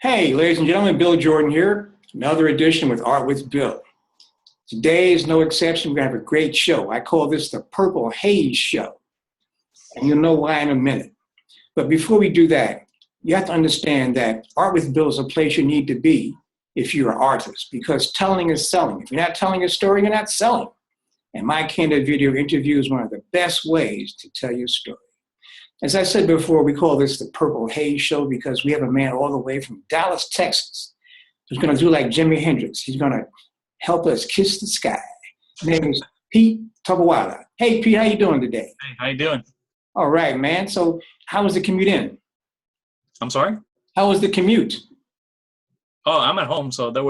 Hey, ladies and gentlemen, Bill Jordan here. Another edition with Art with Bill. Today is no exception. We're going to have a great show. I call this the Purple Haze Show. And you'll know why in a minute. But before we do that, you have to understand that Art with Bill is a place you need to be if you're an artist, because telling is selling. If you're not telling a story, you're not selling. And my candid video interview is one of the best ways to tell your story. As I said before, we call this the Purple Haze Show because we have a man all the way from Dallas, Texas, who's going to do like Jimi Hendrix. He's going to help us kiss the sky. His name is PETE TABOADA. Hey, Pete, how you doing today? Hey, how you doing? All right, man. So how was the commute in? I'm sorry? How was the commute? Oh, I'm at home, so there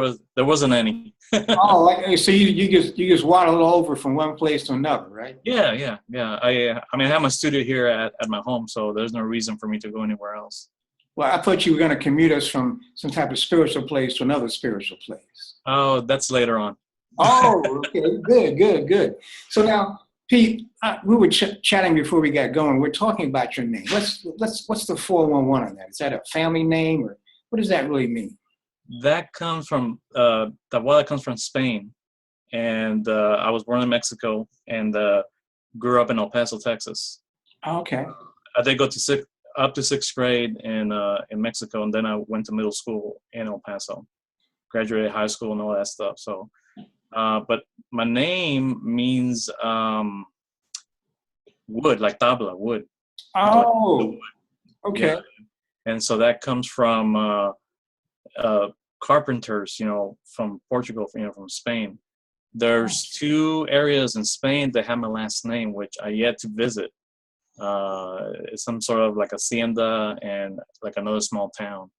wasn't any. Oh, so you just waddle over from one place to another, right? Yeah. I mean, I have my studio here at my home, so there's no reason for me to go anywhere else. Well, I thought you were going to commute us from some type of spiritual place to another spiritual place. Oh, that's later on. Oh, okay, good. So now, Pete, we were chatting before we got going. We're talking about your name. What's the 411 on that? Is that a family name, or what does that really mean? That comes from Taboada comes from Spain, and I was born in Mexico and grew up in El Paso, Texas. Okay. I did go to up to sixth grade in Mexico, and then I went to middle school in El Paso, graduated high school and all that stuff. So, but my name means wood, like tabla, wood. Oh, like wood. okay. Yeah. And so that comes from carpenters, from Portugal, from Spain. There's two areas in Spain that have my last name, which I yet to visit. It's some sort of like hacienda and like another small town.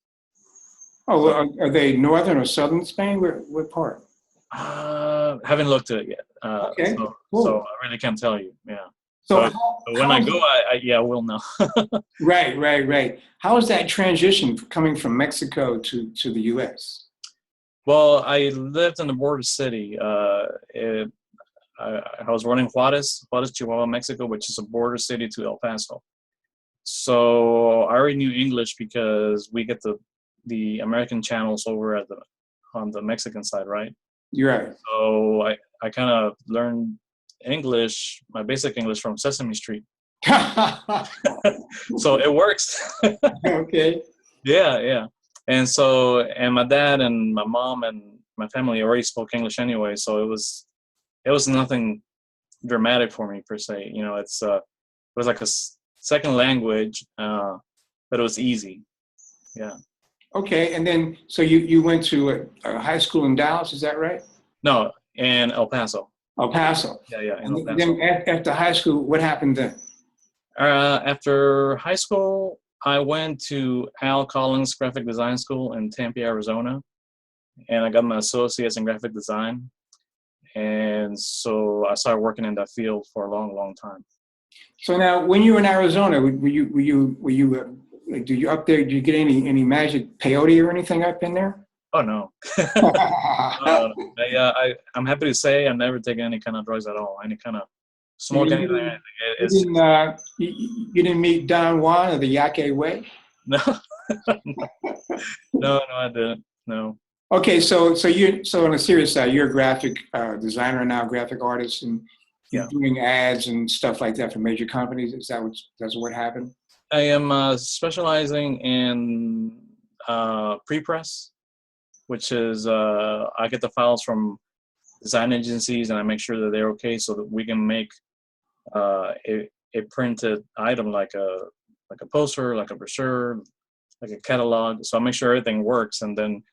Oh, well, are they northern or southern Spain? What part? Haven't looked at it yet. Okay, so, cool. so I really can't tell you. Yeah. So but when I go, I will know. Right. How is that transition coming from Mexico to the U.S.? Well, I lived in the border city. I was running Juarez, Chihuahua, Mexico, which is a border city to El Paso. So I already knew English because we get the American channels over on the Mexican side, right? You're right. So I kind of learned English, my basic English, from Sesame Street. So it works. Okay. Yeah. And my dad and my mom and my family already spoke English anyway, so it was nothing dramatic for me per se. It was like a second language, but it was easy. Yeah. Okay, and then so you went to a high school in Dallas, is that right? No, in El Paso. El Paso. Yeah, in El Paso. Then after high school, what happened then? After high school, I went to Al Collins Graphic Design School in Tempe, Arizona, and I got my associates in graphic design. And so I started working in that field for a long, long time. So now, when you were in Arizona, were you do you up there? Do you get any magic peyote or anything up in there? Oh no. I'm happy to say I've never taken any kind of drugs at all. Any kind of smoke, anything. You didn't meet Don Juan or the Yake Way? No. No, I didn't. No. Okay, so on a serious side, you're a graphic designer now, graphic artist, and you're doing ads and stuff like that for major companies. That's what happened? I am specializing in pre-press, which is I get the files from design agencies and I make sure that they're okay so that we can make a printed item like a poster, like a brochure, like a catalog. So I make sure everything works, and then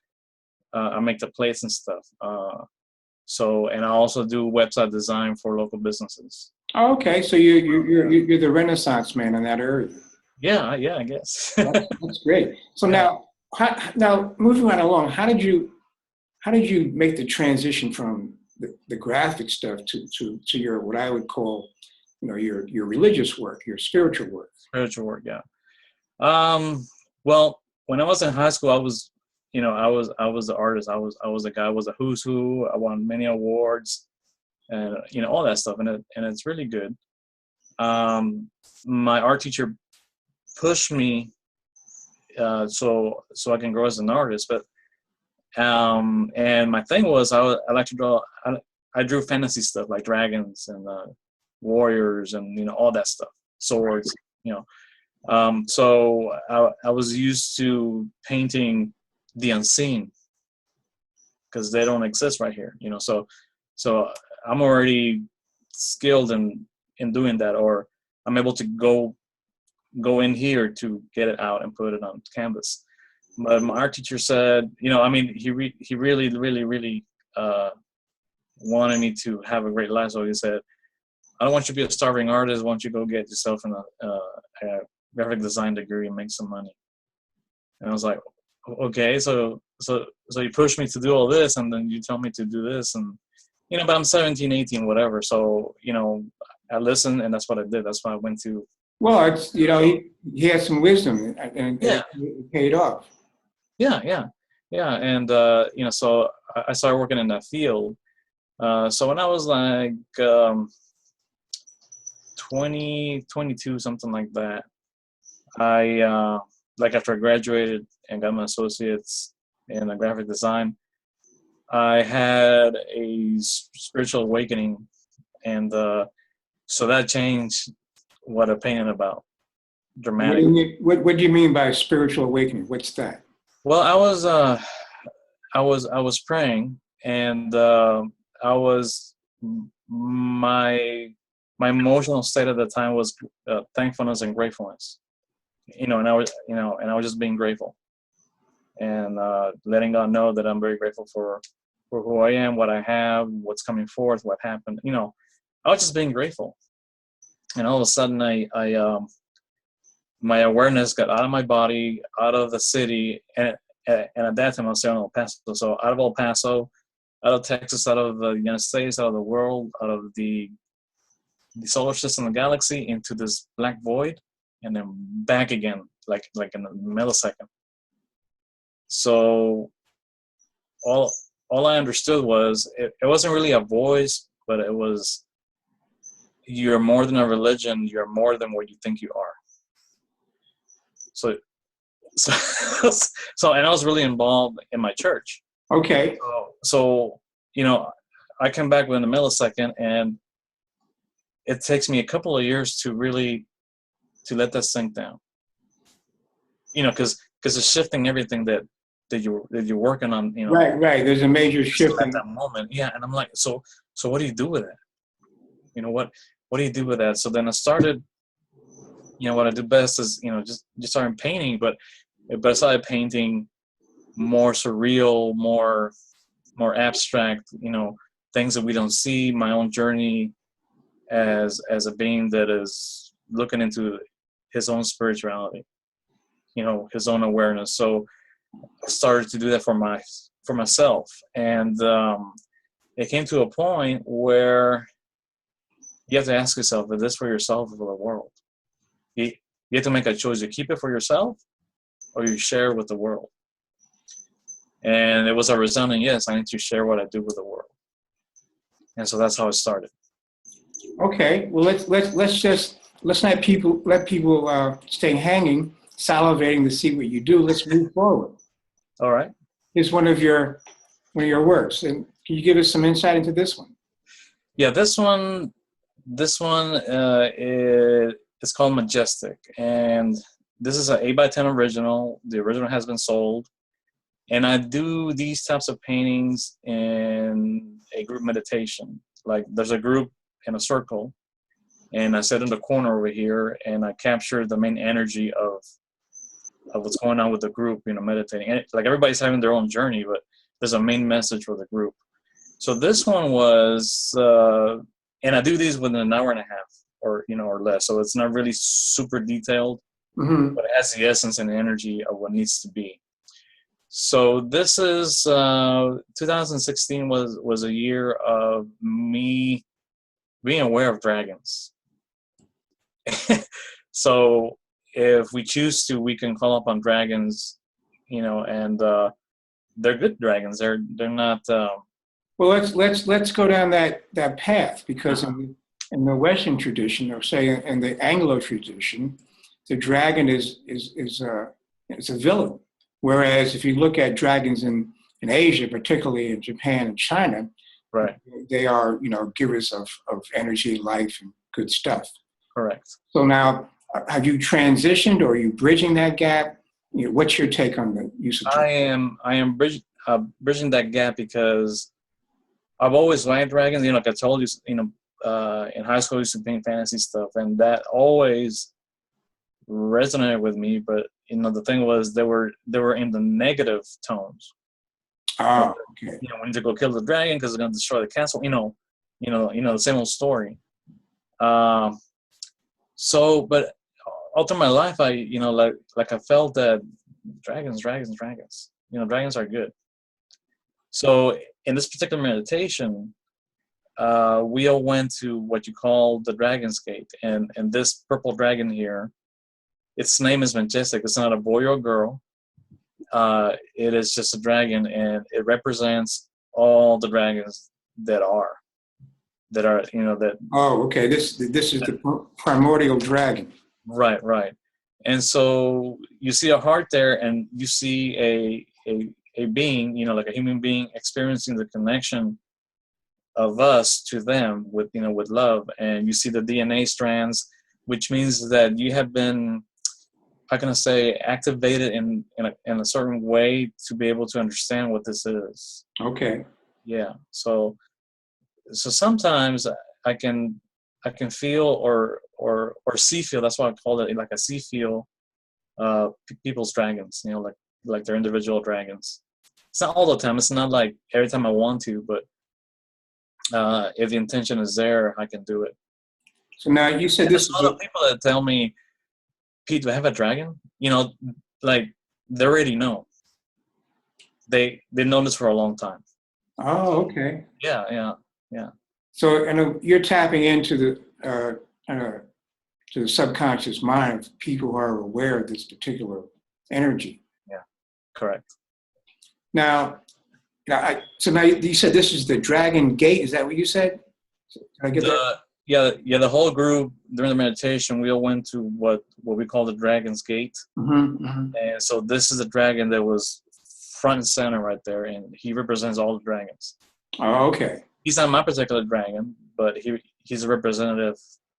I make the plates and stuff. And I also do website design for local businesses. Oh, okay, so you're the Renaissance man in that area. Yeah, I guess. That's great. So now moving right along, how did you make the transition from the graphic stuff to your, what I would call, your religious work, your spiritual work? Spiritual work, yeah. Well, when I was in high school, I was the artist. I was a guy. I was a who's who. I won many awards, and all that stuff, and it's really good. My art teacher pushed me so I can grow as an artist. But and my thing was I like to draw. I drew fantasy stuff like dragons and warriors and all that stuff, swords. So I was used to painting the unseen because they don't exist right here. So I'm already skilled in doing that, or I'm able to go in here to get it out and put it on canvas. But my art teacher said, he really wanted me to have a great life. So he said, I don't want you to be a starving artist. I want you to go get yourself a graphic design degree and make some money. And I was like, okay, so you push me to do all this, and then you tell me to do this, and but I'm 17, 18, whatever. So I listened, and that's what I did. That's why I went to. Well, it's he had some wisdom, and Yeah. it paid off. Yeah, and so I started working in that field. So when I was like 20, 22, something like that, I like after I graduated and got my associates in graphic design, I had a spiritual awakening, and so that changed what I painted about dramatically. What do you mean by spiritual awakening? What's that? Well, I was praying, and my emotional state at the time was thankfulness and gratefulness. And I was just being grateful, and letting God know that I'm very grateful for who I am, what I have, what's coming forth, what happened. I was just being grateful, and all of a sudden, my awareness got out of my body, out of the city, and at that time I was in El Paso. So out of El Paso, out of Texas, out of the United States, out of the world, out of the solar system, the galaxy, into this black void, and then back again, like in a millisecond. So all I understood was it wasn't really a voice, but it was, you're more than a religion. You're more than what you think you are. So and I was really involved in my church. Okay. So I come back within a millisecond, and it takes me a couple of years to really let that sink down. Because it's shifting everything that you're working on. Right. There's a major shift at that moment. Yeah, and I'm like, so what do you do with that? What do you do with that? So then I started. What I do best is just started painting, but I started painting more surreal, more abstract, things that we don't see. My own journey as a being that is looking into his own spirituality, his own awareness. So I started to do that for myself, and it came to a point where you have to ask yourself, is this for yourself or for the world? You have to make a choice. You keep it for yourself, or you share with the world. And it was a resounding yes. I need to share what I do with the world, and so that's how it started. Okay. Well, let's not let people stay hanging, salivating to see what you do. Let's move forward. All right. Here's one of your works, and can you give us some insight into this one? Yeah, this one it's called Majestic, and this is an 8x10 original. The original has been sold, and I do these types of paintings in a group meditation. Like there's a group in a circle, and I sit in the corner over here, and I capture the main energy of what's going on with the group, meditating. And like everybody's having their own journey, but there's a main message for the group. So this one was, and I do these within an hour and a half, or less. So it's not really super detailed, but it has the essence and energy of what needs to be. So this is 2016 was a year of me being aware of dragons. So if we choose to, we can call upon dragons, and they're good dragons. They're not. Well, let's go down that path, because in the Western tradition, or say in the Anglo tradition, the dragon is It's a villain. Whereas if you look at dragons in Asia, particularly in Japan and China, Right. they are, givers of energy, life, and good stuff. Correct. So now, have you transitioned, or are you bridging that gap? What's your take on the use of dragons? I am bridging that gap because I've always liked dragons. Like I told you, in high school I used to paint fantasy stuff, and that always resonated with me. But the thing was, they were in the negative tones. Oh, okay. We need to go kill the dragon because it's going to destroy the castle. The same old story. But all through my life, I I felt that dragons. Dragons are good. So in this particular meditation, we all went to what you call the Dragon's Gate, and this purple dragon here, its name is Majestic. It's not a boy or girl. It is just a dragon, and it represents all the dragons that are that. Oh, okay. This is the primordial dragon. Right. And so you see a heart there, and you see a being, like a human being experiencing the connection of us to them with love, and you see the DNA strands, which means that you have been, how can I say, activated in a certain way to be able to understand what this is. Okay. Yeah. So sometimes I can feel or see feel. That's why I call it like a see feel. People's dragons, like their individual dragons. It's not all the time. It's not like every time I want to, but if the intention is there, I can do it. So now you said There's a lot of people that tell me, Pete, do I have a dragon? Like they already know. They know this for a long time. Oh, okay. Yeah. So, you're tapping into the subconscious mind of people who are aware of this particular energy. Yeah, correct. Now, so now you said this is the Dragon Gate. Is that what you said? Did I get that? Yeah. The whole group during the meditation, we all went to what we call the Dragon's Gate, and so this is a dragon that was front and center right there, and he represents all the dragons. Oh, okay. He's not my particular dragon, but he's a representative,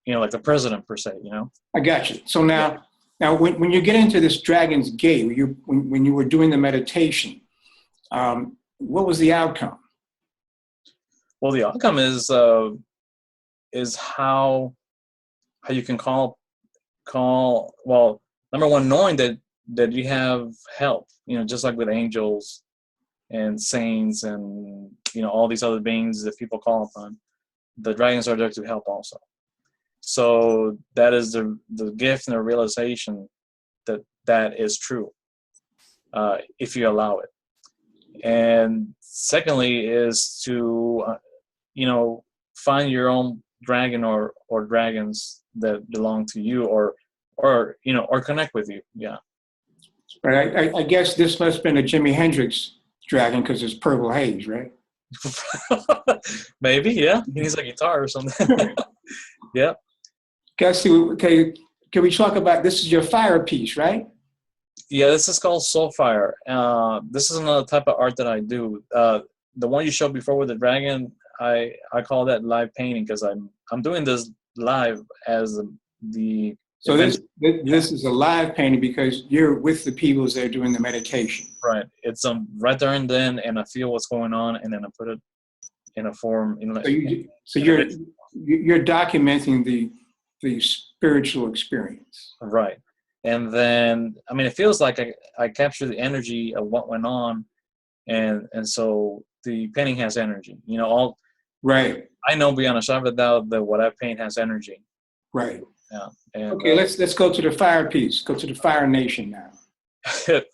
like the president per se. I got you. So now when you get into this Dragon's Gate, when you were doing the meditation, what was the outcome? Well, the outcome is how you can call. Well, number one, knowing that you have help. Just like with angels and saints and all these other beings that people call upon, the dragons are there to help also. So that is the gift and the realization that is true, if you allow it. And secondly is to find your own dragon or dragons that belong to you or connect with you. Yeah. Right. I guess this must have been a Jimi Hendrix dragon because it's purple haze, right? Maybe, yeah. He needs a guitar or something. Yeah. Okay, can we talk about, this is your fire piece, right? Yeah, this is called Soul Fire. This is another type of art that I do. The one you showed before with the dragon, I call that live painting because I'm doing this live as the. So this is a live painting because you're with the people as they're doing the meditation. Right. It's right there and then, and I feel what's going on, and then I put it in a form. So you're documenting the spiritual experience. Right. And then, it feels like I capture the energy of what went on, and so the painting has energy. All right. I know beyond a shadow of a doubt that what I paint has energy. Right. Yeah. And, okay, let's go to the fire piece. Go to the Fire Nation now.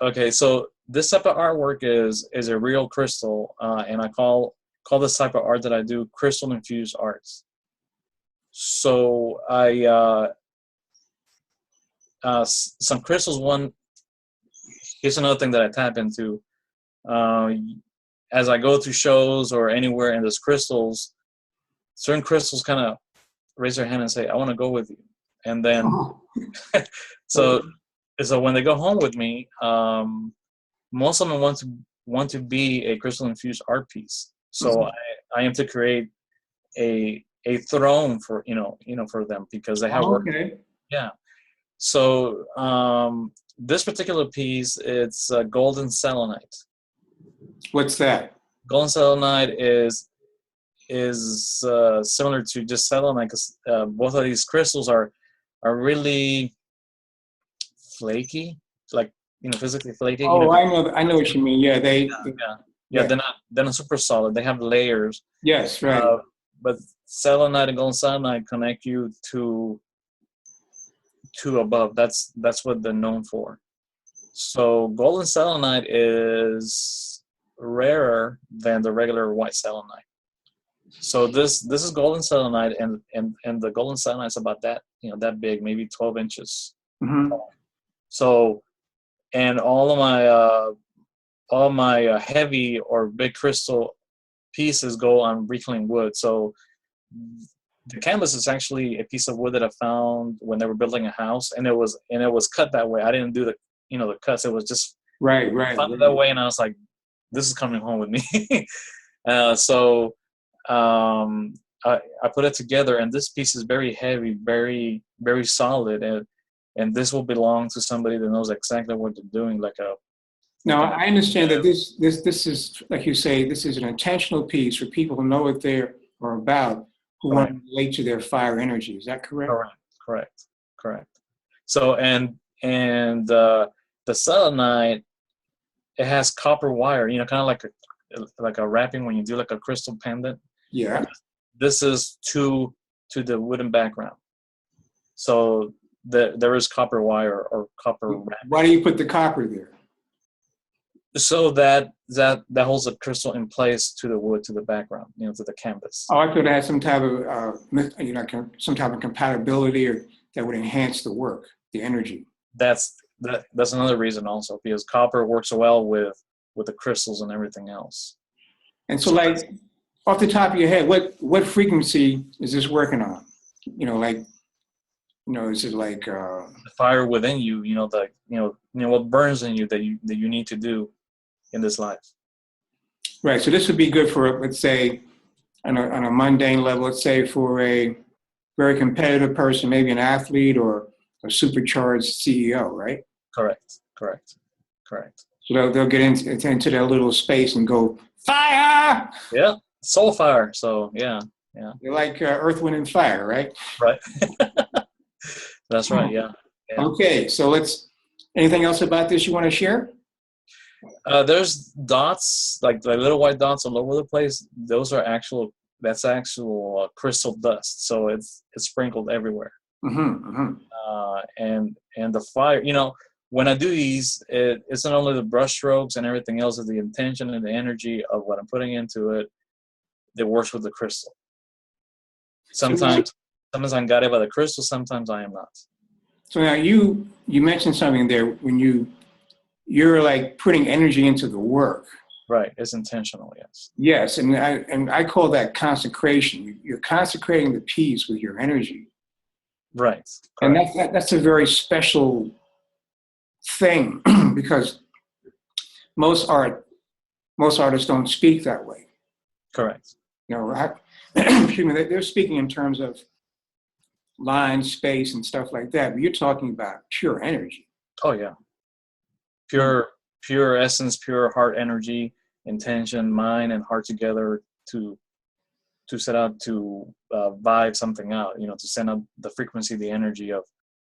Okay, so this type of artwork is a real crystal, and I call this type of art that I do crystal infused arts. So some crystals. Here's another thing that I tap into. As I go through shows or anywhere and there's crystals, certain crystals kind of raise their hand and say, I want to go with you. And then, so So when they go home with me, most of them want to be a crystal infused art piece. So I am to create a throne for for them because they have Oh, work. okay. Yeah. So this particular piece, it's golden selenite. What's that? Golden selenite is similar to just selenite because both of these crystals are really flaky, like physically flaky. Oh, I know what you mean. Yeah, Yeah. yeah. They're not super solid. They have layers. Yes, right. But selenite and golden selenite connect you to above. That's what they're known for. So golden selenite is rarer than the regular white selenite. So this is golden selenite, and the golden selenite is about that that big, maybe 12 inches. Mm-hmm. So, and all my heavy or big crystal pieces go on reclaimed wood. So the canvas is actually a piece of wood that I found when they were building a house, and it was cut that way. I didn't do the cuts. It was just Right. found it that way, and I was like, this is coming home with me. So I put it together, and this piece is very heavy, very very solid, and this will belong to somebody that knows exactly what they're doing, Now, I understand that this is, like you say, this is an intentional piece for people who know what they are about, who want to relate to their fire energy. Is that correct? Correct. So and the selenite, it has copper wire, kind of like a wrapping when you do like a crystal pendant. Yeah. This is to the wooden background. So there is copper wire or copper wrapping. Why do you put the copper there? So that holds the crystal in place to the wood, to the background, to the canvas. Oh, I thought it had some type of, some type of compatibility or that would enhance the work, the energy. That's another reason also, because copper works well with the crystals and everything else. And so, like, off the top of your head, what frequency is this working on? Is it like the fire within you? What burns in you that you need to do in this life. Right. So this would be good for, let's say, on a mundane level. Let's say for a very competitive person, maybe an athlete or a supercharged CEO. Right. Correct. So they'll get into their little space and go fire. Yeah, soul fire. So yeah. They're like Earth, Wind, and Fire, right? Right. That's right. Yeah. Okay. So anything else about this you want to share? There's dots, like little white dots all over the place. Those are actual crystal dust. So it's sprinkled everywhere. And the fire, when I do these, it's not only the brush strokes and everything else, it's the intention and the energy of what I'm putting into it that works with the crystal. Sometimes I'm guided by the crystal, sometimes I am not. So now you mentioned something there when you're like putting energy into the work. Right, it's intentional, yes. Yes, and I call that consecration. You're consecrating the piece with your energy. Right. Correct. And that's a very special thing because most artists don't speak that way. Correct. Excuse me, they're speaking in terms of line, space, and stuff like that. But you're talking about pure energy. Oh yeah. Pure essence, pure heart energy, intention, mind and heart together to set out to vibe something out, to send up the frequency, the energy of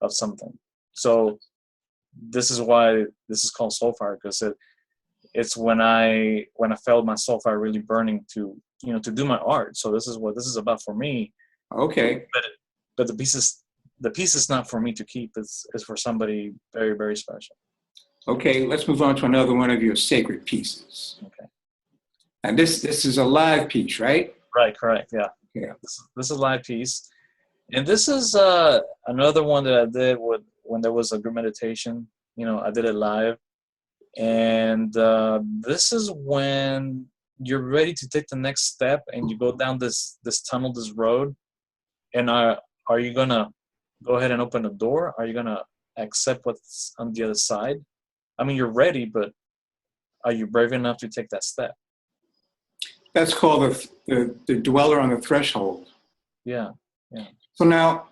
something. So this is why this is called soul fire, because it's when I felt my soul fire really burning to do my art. So this is what this is about for me. Okay. But the piece is not for me to keep. It's for somebody very, very special. Okay, let's move on to another one of your sacred pieces. Okay. And this is a live piece, right? Right, correct, yeah. Yeah. This is a live piece. And this is another one that I did when there was a group meditation. I did it live. And this is when you're ready to take the next step and you go down this tunnel, this road. And are you going to go ahead and open the door? Are you going to accept what's on the other side. I mean, you're ready, but are you brave enough to take that step? That's called the dweller on the threshold. Yeah, yeah. So now,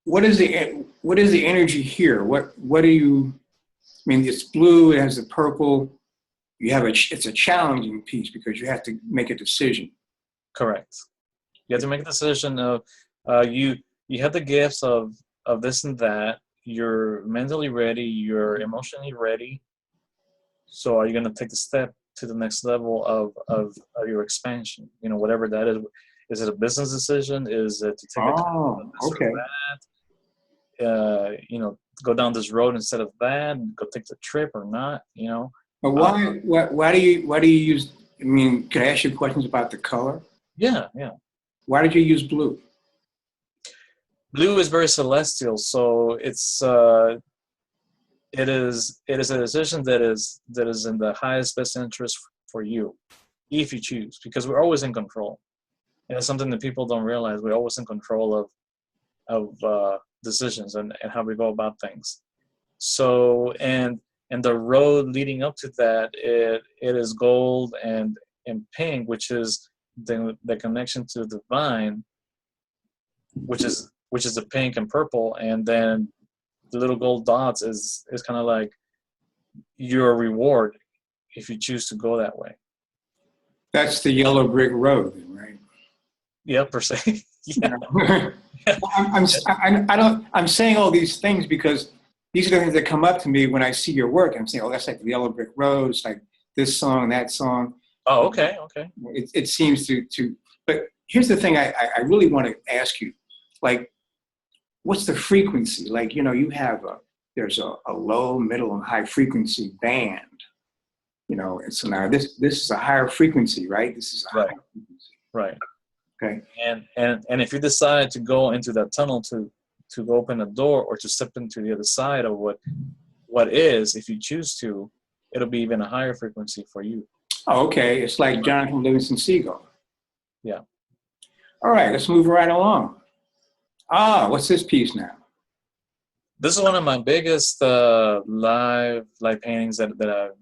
what is the energy here? What do you? I mean, it's blue. It has the purple. It's a challenging piece because you have to make a decision. Correct. You have to make a decision of you have the gifts of this and that. You're mentally ready. You're emotionally ready. So are you going to take the step to the next level of your expansion? You know, whatever that is. Is it a business decision? Is it to take okay. you know, go down this road instead of that, and go take the trip or not? You know. But why do you use? I mean, can I ask you questions about the color? Yeah, yeah. Why did you use blue? Blue is very celestial, so it's it is a decision that is in the highest best interest for you, if you choose, because we're always in control. And it's something that people don't realize. We're always in control of decisions and how we go about things. So and the road leading up to that, it is gold and pink, which is the connection to the divine, which is the pink and purple, and then the little gold dots is kind of like your reward if you choose to go that way. That's the yellow brick road, right? Yeah, per se. Yeah. I'm saying all these things because these are the things that come up to me when I see your work. I'm saying, oh, that's like the yellow brick road. It's like this song, that song. Oh, okay, okay. It seems to. But here's the thing I really want to ask you, like, what's the frequency? Like, you know, there's a low, middle, and high frequency band. You know, and so now this is a higher frequency, right? This is a higher frequency. Right. Okay. And if you decide to go into that tunnel to open a door or to step into the other side of what is, if you choose to, it'll be even a higher frequency for you. Oh, okay. It's like Jonathan Livingston Seagull. Yeah. All right, let's move right along. What's this piece now? This is one of my biggest live paintings that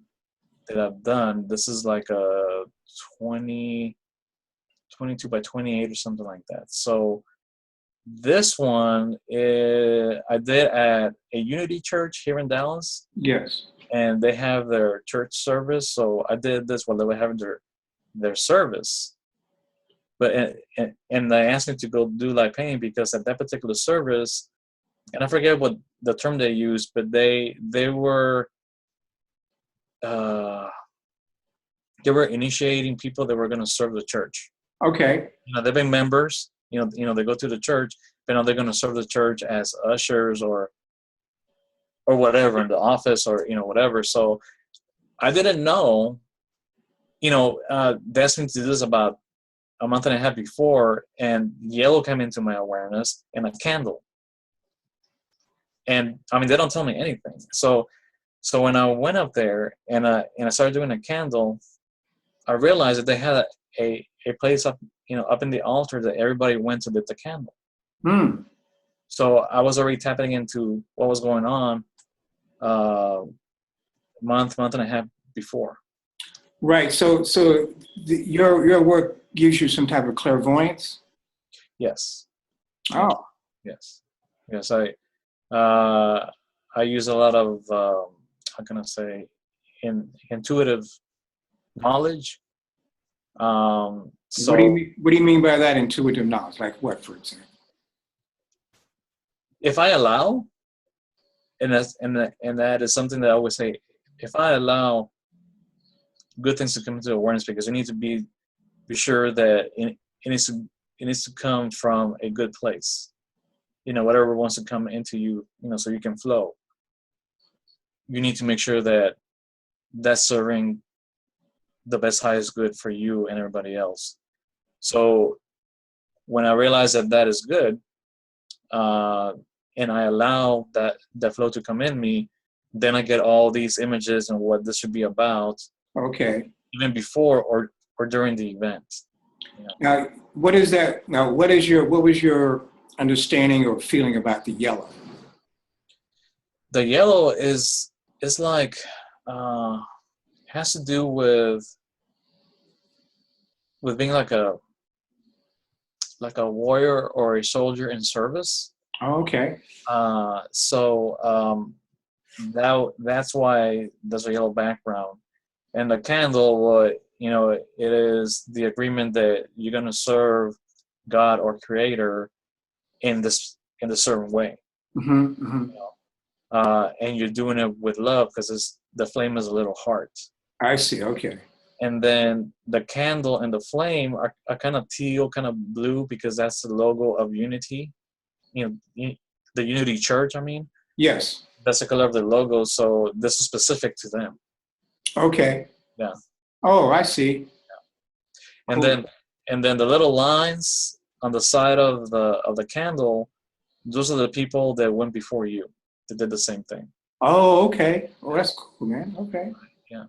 I've done. This is like a 22 by 28 or something like that. So this one I did at a Unity Church here in Dallas. Yes. And they have their church service. So I did this while they were having their service. But and they asked me to go do live painting because at that particular service, and I forget what the term they used, but they were initiating people that were going to serve the church. Okay. You know, they've been members. You know, they go to the church, but now they're going to serve the church as ushers or whatever in the office or whatever. So I didn't know. They asked me to do this about a month and a half before, and yellow came into my awareness and a candle. And I mean, they don't tell me anything. So when I went up there and I started doing a candle, I realized that they had a place up in the altar that everybody went to lit the candle. So I was already tapping into what was going on month and a half before. Right. So your work gives you some type of clairvoyance? Yes. Oh. Yes. I use a lot of how can I say intuitive knowledge. So what do you mean by that, intuitive knowledge? Like what, for example? If I allow, and that is something that I always say, if I allow good things to come into awareness, because you need to be sure that it needs to come from a good place. Whatever wants to come into you, so you can flow. You need to make sure that that's serving the best, highest good for you and everybody else. So when I realize that is good, and I allow that flow to come in me, then I get all these images and what this should be about. Okay. Even before or during the event. Now, what is that? Now, what was your understanding or feeling about the yellow? The yellow is like has to do with being like a warrior or a soldier in service. Okay. So that's why there's a yellow background. And the candle, it is the agreement that you're going to serve God or Creator in a certain way. Mm-hmm, mm-hmm. And you're doing it with love because the flame is a little heart. I see. Okay. And then the candle and the flame are kind of teal, kind of blue, because that's the logo of unity. The Unity Church, I mean. Yes. That's the color of the logo, so this is specific to them. Okay. Yeah. Oh, I see. And Cool. then the little lines on the side of the candle, those are the people that went before you. That did the same thing. Oh, okay. Oh, that's cool, man. Okay. Yeah.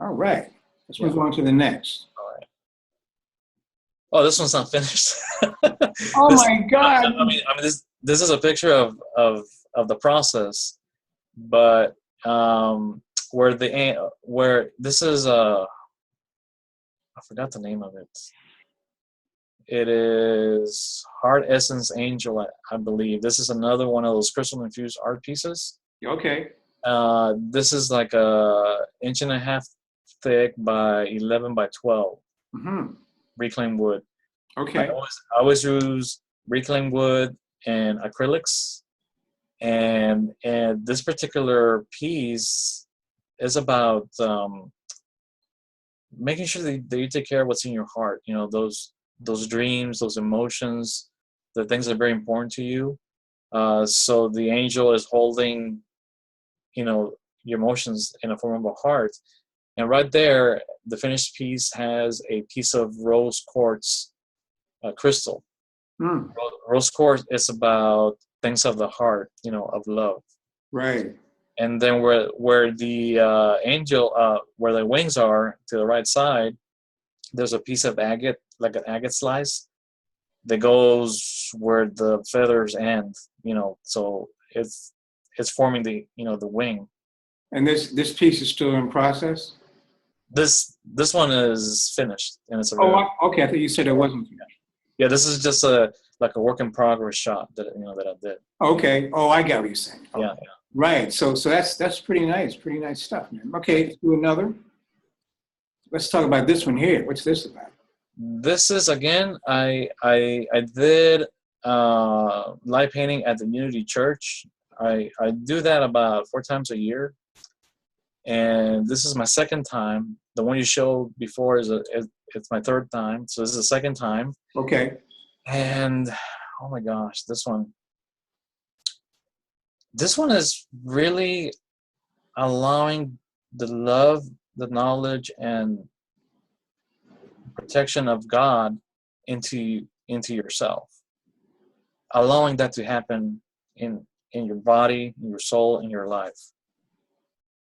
All right. Let's Yeah. move on to the next. All right. Oh, this one's not finished. Oh my God. I mean, this is a picture of the process, but where this is I forgot the name of it. It is Heart Essence Angel, I believe. This is another one of those crystal infused art pieces. Okay. This is like a 1.5 inch thick by 11 by 12 Mm-hmm. reclaimed wood. Okay. I always use reclaimed wood and acrylics, and this particular piece is about making sure that you take care of what's in your heart. Those dreams, those emotions, the things that are very important to you. So the angel is holding, your emotions in a form of a heart. And right there, the finished piece has a piece of rose quartz crystal. Mm. Rose quartz is about things of the heart, of love. Right. And then where the angel, where the wings are to the right side, there's a piece of agate, like an agate slice, that goes where the feathers end. So it's forming the wing. And this piece is still in process? This one is finished, and it's a Oh, okay. I thought you said it wasn't. yeah. This is just a work in progress shot that that I did. Okay. Oh, I got what you're saying. Okay. Yeah. Right. So that's pretty nice. Pretty nice stuff, man. Okay, let's do another. Let's talk about this one here. What's this about? This is, again, I did light painting at the Unity Church. I do that about 4 times a year, and this is my second time. The one you showed before it's my third time, so this is the second time. Okay. And oh my gosh, this one is really allowing the love, the knowledge, and protection of God into yourself, allowing that to happen in your body, in your soul, in your life.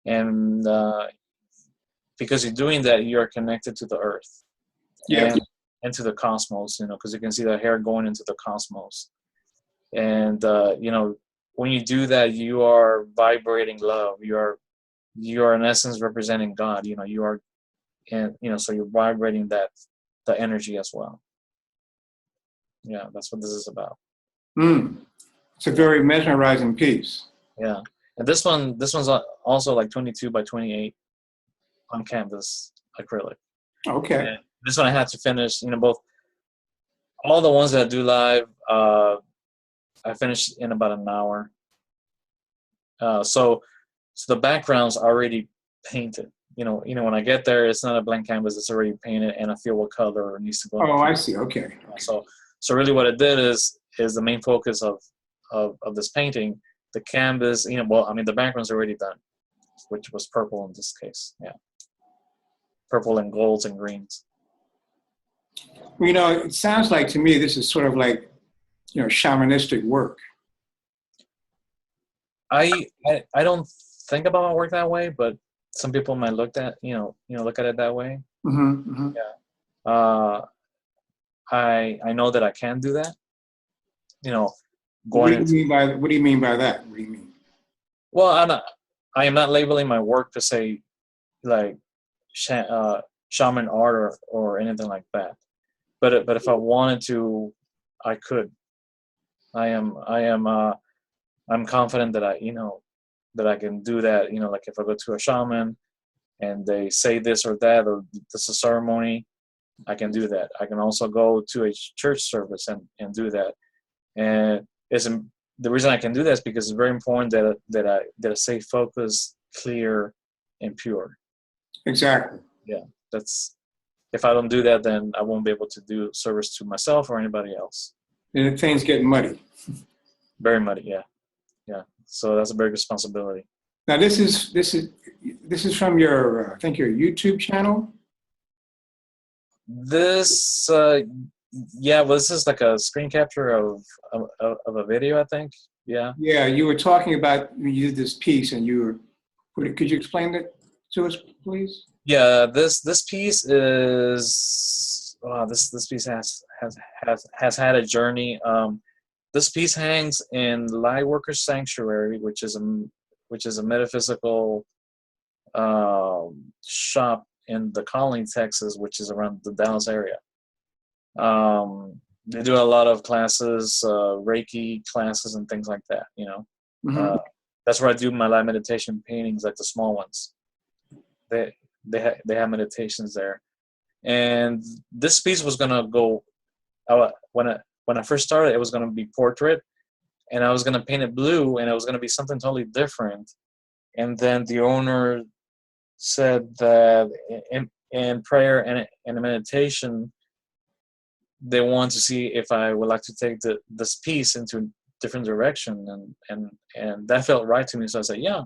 And because you're doing that, you are connected to the earth, Yeah. and to the cosmos, because you can see the hair going into the cosmos. And when you do that, you are vibrating love. You are in essence representing God. You are, and so you're vibrating the energy as well. Yeah, that's what this is about. It's a very mesmerizing piece. Yeah, and this one's also like 22 by 28 on canvas acrylic. Okay. And this one I had to finish. All the ones that I do live, I finished in about an hour. So the background's already painted. When I get there, it's not a blank canvas; it's already painted, and I feel what color needs to go. Oh, I see. Okay. So really, what I did is the main focus of this painting. The canvas, the background's already done, which was purple in this case. Yeah, purple and golds and greens. Well, it sounds like to me this is sort of like, shamanistic work. I don't think about my work that way, but some people might look at it that way. Mm-hmm, mm-hmm. Yeah. I know that I can do that. What do you mean by that? What do you mean? Well, I am not labeling my work to say like shaman art or anything like that. But if I wanted to, I could. I'm confident that that I can do that. Like if I go to a shaman and they say this or that or this is a ceremony, I can do that. I can also go to a church service and do that. And the reason I can do that is because it's very important that I stay focused, clear, and pure. Exactly. Yeah, that's if I don't do that, then I won't be able to do service to myself or anybody else. And things get muddy. Very muddy, yeah, yeah. So that's a big responsibility. Now this is from your I think your YouTube channel. This, yeah, well, this is like a screen capture of a video, I think. Yeah. Yeah, you were talking about you did this piece and you were. Could you explain it to us, please? Yeah, this piece is this piece has had a journey. This piece hangs in Lightworkers Sanctuary, which is a metaphysical shop in the Colony, Texas, which is around the Dallas area. They do a lot of classes, Reiki classes, and things like that. Mm-hmm. That's where I do my light meditation paintings, like the small ones. They have meditations there, and this piece was gonna go. When I first started, it was gonna be portrait, and I was gonna paint it blue, and it was gonna be something totally different. And then the owner said that in prayer and in meditation, they want to see if I would like to take this piece into a different direction, and that felt right to me. So I said, yeah.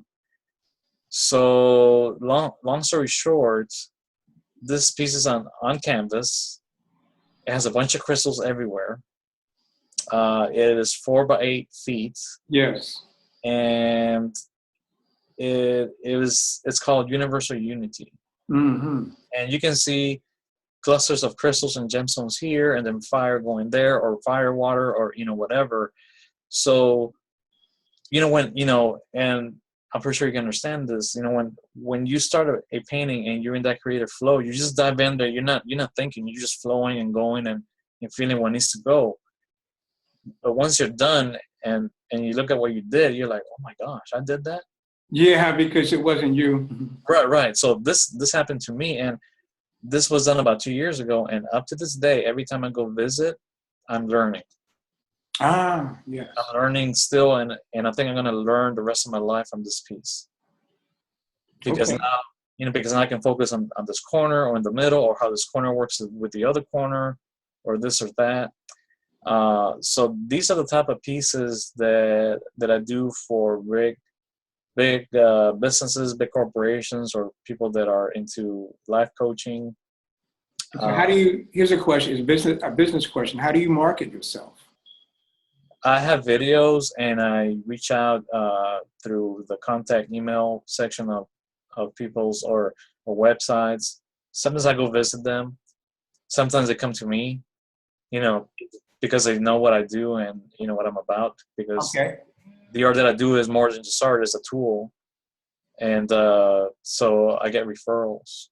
So long story short, this piece is on canvas. It has a bunch of crystals everywhere. It is 4 by 8 feet. Yes. And it's called Universal Unity. Mm-hmm. And you can see clusters of crystals and gemstones here, and then fire going there, or fire water, or whatever. So and I'm pretty sure you can understand this. When you start a painting and you're in that creative flow, you just dive in there. You're not thinking. You're just flowing and going and feeling what needs to go. But once you're done and you look at what you did, you're like, oh my gosh, I did that. Yeah, because it wasn't you. Right. So this happened to me, and this was done about 2 years ago. And up to this day, every time I go visit, I'm learning. Ah, yes. I'm learning still, and I think I'm going to learn the rest of my life from this piece. Because now, because now I can focus on this corner or in the middle, or how this corner works with the other corner, or this or that. So these are the type of pieces that I do for big businesses, big corporations, or people that are into life coaching. So how do you? Here's a question: a business question. How do you market yourself? I have videos, and I reach out through the contact email section of people's or websites. Sometimes I go visit them. Sometimes they come to me, because they know what I do and what I'm about. Because the art that I do is more than just art; it's a tool, and so I get referrals.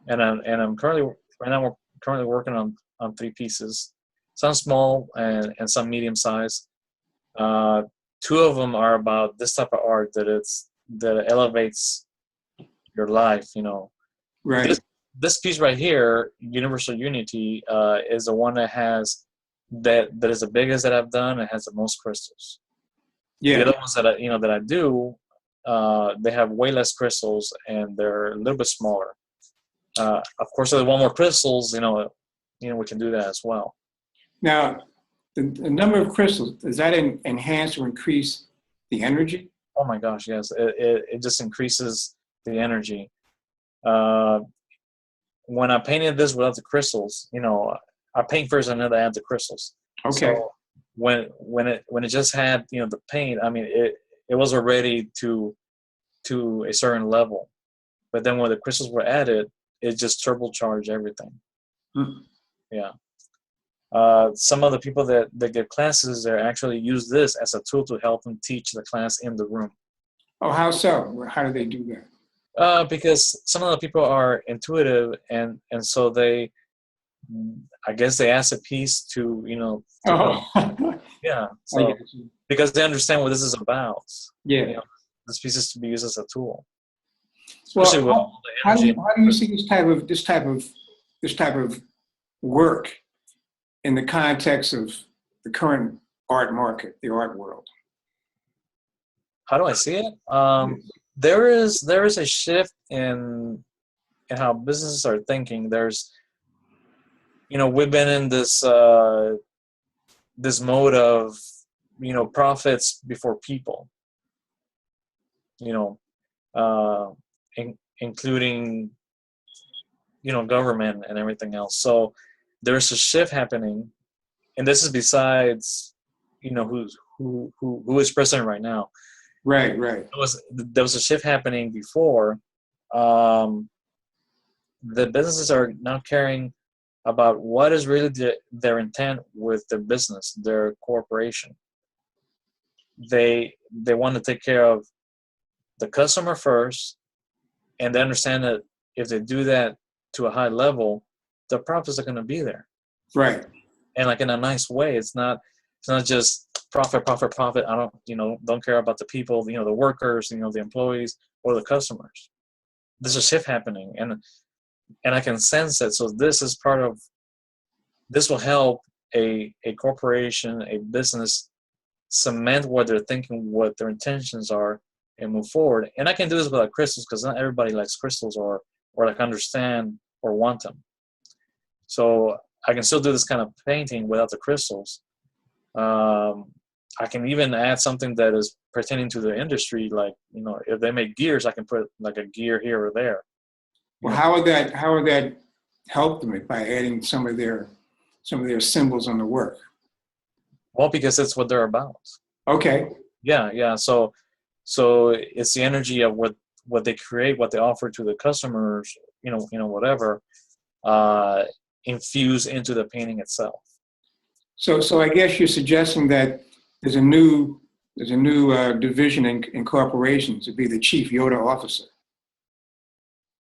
And I'm currently working on 3 pieces. Some small and some medium size. 2 of them are about this type of art that elevates your life. Right. This piece right here, Universal Unity, is the one that is the biggest that I've done. It has the most crystals. Yeah. The other ones that I do, they have way less crystals and they're a little bit smaller. Of course, if they want more crystals, we can do that as well. Now, the number of crystals, does that enhance or increase the energy? Oh my gosh, yes. It just increases the energy. When I painted this without the crystals, I paint first and then I add the crystals. Okay. So when it just had the paint, I mean it was already to a certain level, but then when the crystals were added, it just turbocharged everything. Yeah. Some of the people that give classes, they actually use this as a tool to help them teach the class in the room. Oh, how so? How do they do that? Because some of the people are intuitive, and so they, I guess they ask a piece to to help. Oh, I Yeah, so get you. because they understand what this is about. Yeah. This piece is to be used as a tool, Well, especially with all the how do energy. you see this type of work in the context of the current art market, the art world? How do I see it? There is a shift in how businesses are thinking. There's we've been in this mode of profits before people. You know, including government and everything else. So there's a shift happening, and this is besides who is president right now. Right, right. There was a shift happening before. The businesses are now caring about what is really their intent with their business, their corporation. They want to take care of the customer first, and they understand that if they do that to a high level, the profits are going to be there, Right. and like in a nice way. It's not just profit. I don't care about the people, the workers, the employees or the customers. There's a shift happening, and I can sense it. So this will help a corporation, a business, cement what they're thinking, what their intentions are, and move forward. And I can do this without crystals, because not everybody likes crystals or like understand or want them. So I can still do this kind of painting without the crystals. I can even add something that is pertaining to the industry, like if they make gears, I can put like a gear here or there. Well, how would that help them by adding some of their symbols on the work? Well, because it's what they're about. Okay. Yeah. So it's the energy of what they create, what they offer to the customers, whatever, infuse into the painting itself. So I guess you're suggesting that there's a new division in corporations. It'd be the chief Yoda officer.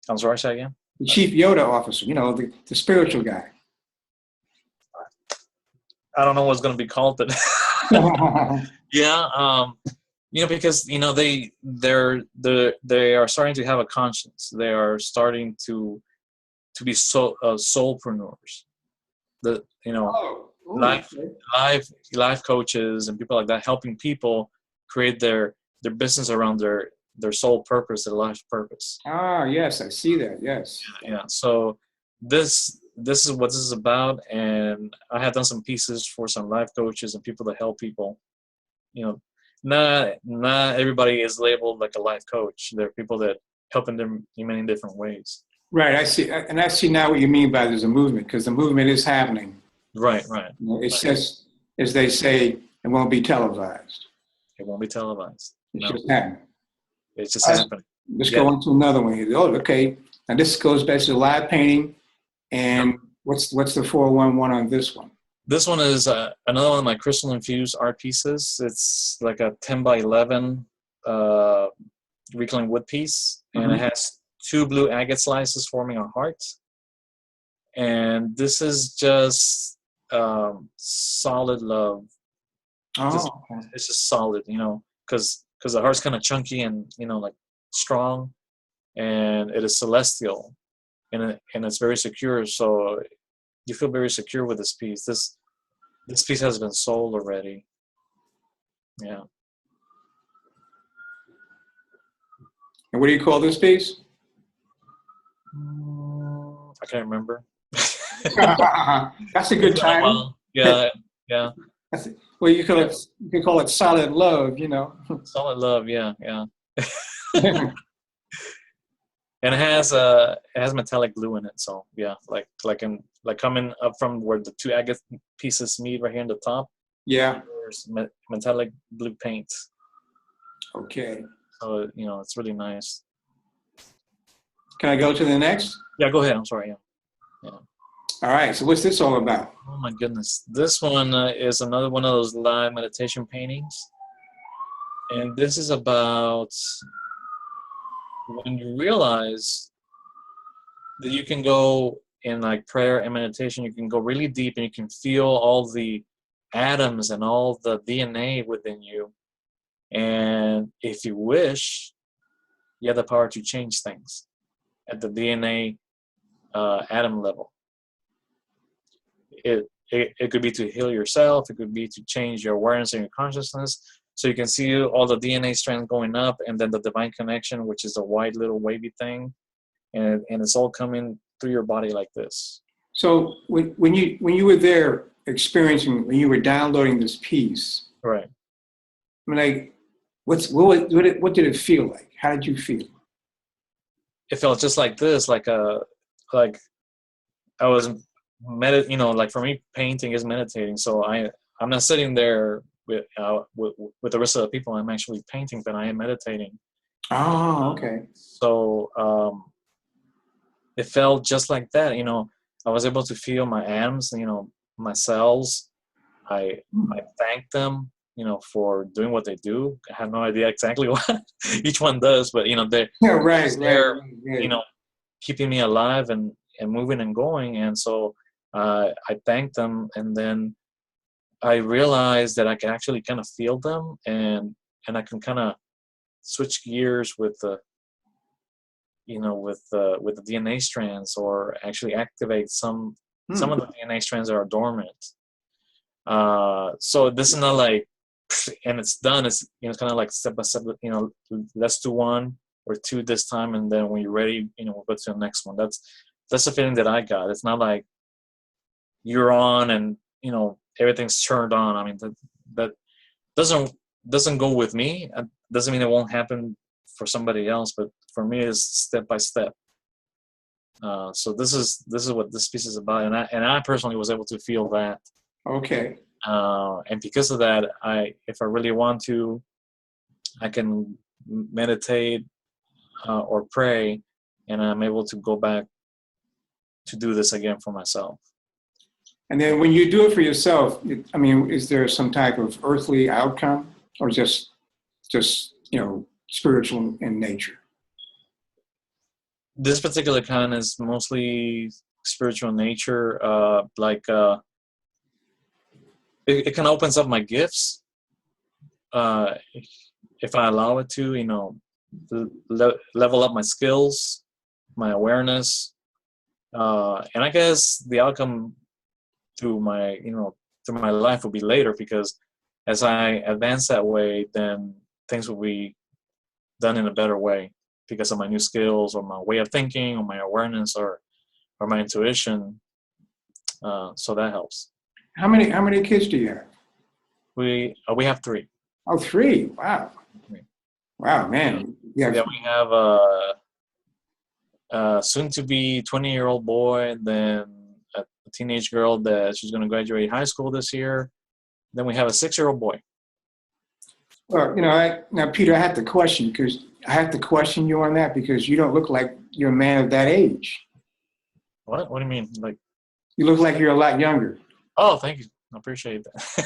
I'm sorry, say again? The chief Yoda officer, the spiritual guy. I don't know what's going to be called, but yeah, because they are starting to have a conscience. They are starting to be soulpreneurs. Life coaches and people like that, helping people create their business around their soul purpose, their life purpose. Ah, yes, I see that. Yes. Yeah. So this is what this is about, and I have done some pieces for some life coaches and people that help people. Not everybody is labeled like a life coach. There are people that help in many different ways. Right. I see now what you mean by there's a movement, because the movement is happening. Right. It's just, as they say, it won't be televised. It won't be televised. It's just happening. It's just happening. Let's go on to another one here. Oh, okay. Now this goes back to live painting. And what's the 411 on this one? This one is another one of my crystal infused art pieces. It's like a 10 by 11 reclaimed wood piece, and it has 2 blue agate slices forming a heart. And this is just solid love. Oh, It's just solid, because the heart's kind of chunky and like strong, and it is celestial, and it's very secure. So you feel very secure with this piece. This piece has been sold already. Yeah. And what do you call this piece? I can't remember. That's a good time. Yeah. Well, you can call it solid love, Solid love, yeah. And it has metallic blue in it, so yeah, like coming up from where the 2 agate pieces meet right here in the top. Yeah. There's metallic blue paint. Okay. So it's really nice. Can I go to the next? Yeah, go ahead. I'm sorry. Yeah. All right. So what's this all about? Oh my goodness, this one is another one of those live meditation paintings. And this is about when you realize that you can go in like prayer and meditation, you can go really deep and you can feel all the atoms and all the DNA within you. And if you wish, you have the power to change things at the DNA atom level. It could be to heal yourself. It could be to change your awareness and your consciousness. So you can see all the DNA strands going up, and then the divine connection, which is a white little wavy thing, and it's all coming through your body like this. So when you were there experiencing, when you were downloading this piece, Right. I mean, like, what did it feel like? How did you feel? It felt just like this, like I was like for me, painting is meditating. So I'm not sitting there with the rest of the people. I'm actually painting, but I am meditating. Oh, okay. So it felt just like that. I was able to feel my atoms, my cells. I thanked them, for doing what they do. I have no idea exactly what each one does, but they're right. keeping me alive and moving and going. And so I thanked them, and then I realized that I can actually kind of feel them, and I can kind of switch gears with the with the DNA strands, or actually activate some of the DNA strands that are dormant. So this is not like, and it's done. It's kind of like step by step. Let's do one or two this time, and then when you're ready, we'll go to the next one. That's the feeling that I got. It's not like you're on and everything's turned on. I mean, that doesn't go with me. It doesn't mean it won't happen for somebody else, but for me, it's step by step. So this is what this piece is about, and I personally was able to feel that. Okay. And because of that, if I really want to, I can meditate or pray, and I'm able to go back to do this again for myself. And then when you do it for yourself, I mean, is there some type of earthly outcome, or just spiritual in nature? This particular kind is mostly spiritual in nature. It kind of opens up my gifts if I allow it to. Level up my skills, my awareness, and I guess the outcome through my life will be later, because as I advance that way, then things will be done in a better way because of my new skills, or my way of thinking, or my awareness, or my intuition. So that helps. How many kids do you have? We have 3. Oh, 3. Wow. 3. Wow, man. Yeah, we have a soon-to-be 20-year-old boy, and then a teenage girl that she's going to graduate high school this year. Then we have a 6-year-old boy. Well, now, Peter, I have to question you on that, because you don't look like you're a man of that age. What? What do you mean? Like, you look like you're a lot younger. Oh, thank you. I appreciate that.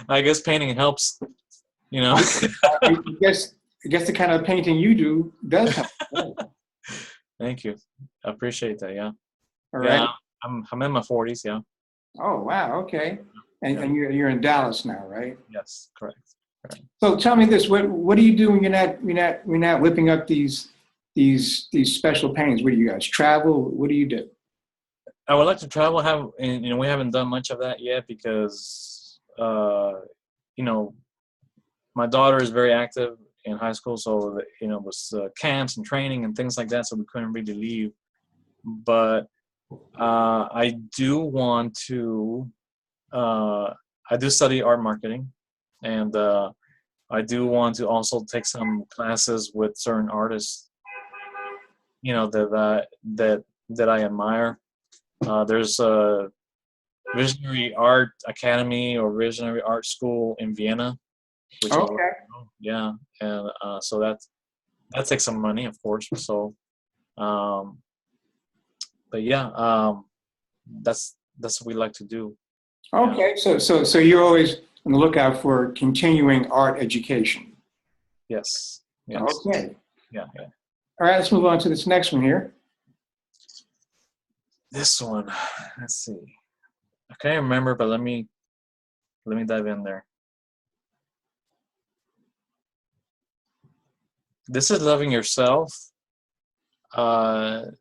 I guess painting helps, I guess the kind of painting you do does help. Thank you. I appreciate that. Yeah. All right. Yeah, I'm in my 40s. Yeah. Oh, wow. Okay. And you're in Dallas now, right? Yes, correct. So tell me this: what do you do when you're not whipping up these special paintings? What do you guys travel? What do you do? I would like to travel. We haven't done much of that yet because my daughter is very active in high school, so it was camps and training and things like that, so we couldn't really leave. But I do want to. I do study art marketing, and I do want to also take some classes with certain artists, that I admire. There's a Visionary Art Academy or Visionary Art School in Vienna, which and so that takes some money, of course. So, but yeah, that's what we like to do. Okay, so you're always on the lookout for continuing art education. Yes. Yes. Okay. Yeah. Yeah. All right, let's move on to this next one here. This one, let's see. I can't remember, but let me dive in there. This is loving yourself, and